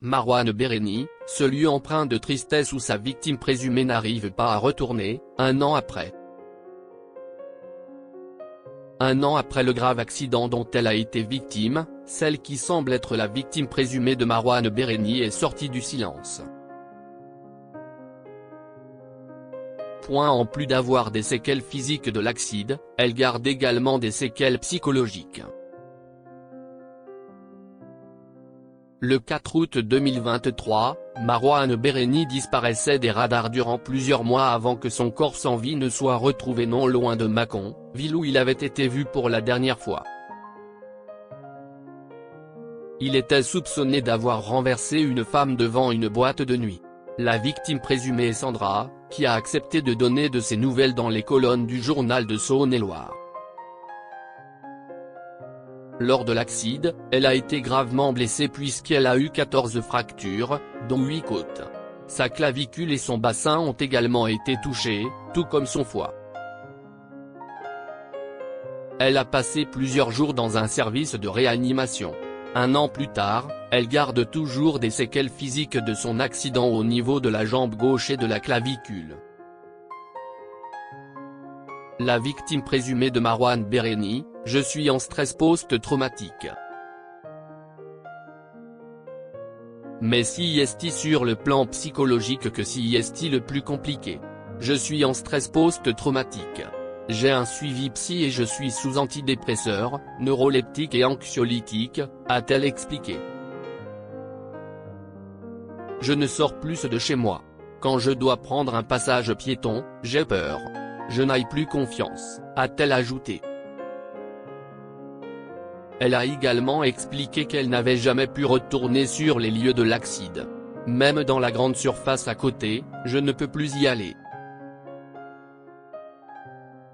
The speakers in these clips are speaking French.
Marwan Bereni, ce lieu empreint de tristesse où sa victime présumée n'arrive pas à retourner, un an après. Un an après le grave accident dont elle a été victime, celle qui semble être la victime présumée de Marwan Bereni est sortie du silence. En plus d'avoir des séquelles physiques de l'accident, elle garde également des séquelles psychologiques. Le 4 août 2023, Marwan Bereni disparaissait des radars durant plusieurs mois avant que son corps sans vie ne soit retrouvé non loin de Mâcon, ville où il avait été vu pour la dernière fois. Il était soupçonné d'avoir renversé une femme devant une boîte de nuit. La victime présumée est Sandra, qui a accepté de donner de ses nouvelles dans les colonnes du journal de Saône-et-Loire. Lors de l'accident, elle a été gravement blessée puisqu'elle a eu 14 fractures, dont 8 côtes. Sa clavicule et son bassin ont également été touchés, tout comme son foie. Elle a passé plusieurs jours dans un service de réanimation. Un an plus tard, elle garde toujours des séquelles physiques de son accident au niveau de la jambe gauche et de la clavicule. La victime présumée de Marwan Bereni, je suis en stress post-traumatique. Mais si est-il sur le plan psychologique que si est-il le plus compliqué. Je suis en stress post-traumatique. J'ai un suivi psy et je suis sous antidépresseurs, neuroleptiques et anxiolytiques, a-t-elle expliqué. Je ne sors plus de chez moi. Quand je dois prendre un passage piéton, j'ai peur. Je n'ai plus confiance, a-t-elle ajouté. Elle a également expliqué qu'elle n'avait jamais pu retourner sur les lieux de l'accident. Même dans la grande surface à côté, je ne peux plus y aller.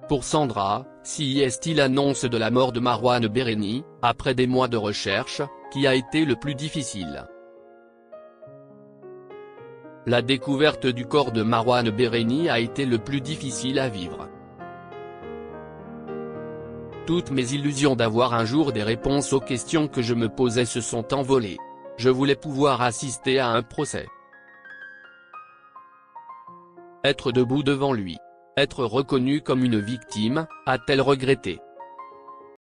Pour Sandra, si est-il l'annonce de la mort de Marwan Bereni, après des mois de recherche, qui a été le plus difficile. La découverte du corps de Marwan Bereni a été le plus difficile à vivre. Toutes mes illusions d'avoir un jour des réponses aux questions que je me posais se sont envolées. Je voulais pouvoir assister à un procès. Être debout devant lui. Être reconnue comme une victime, a-t-elle regretté.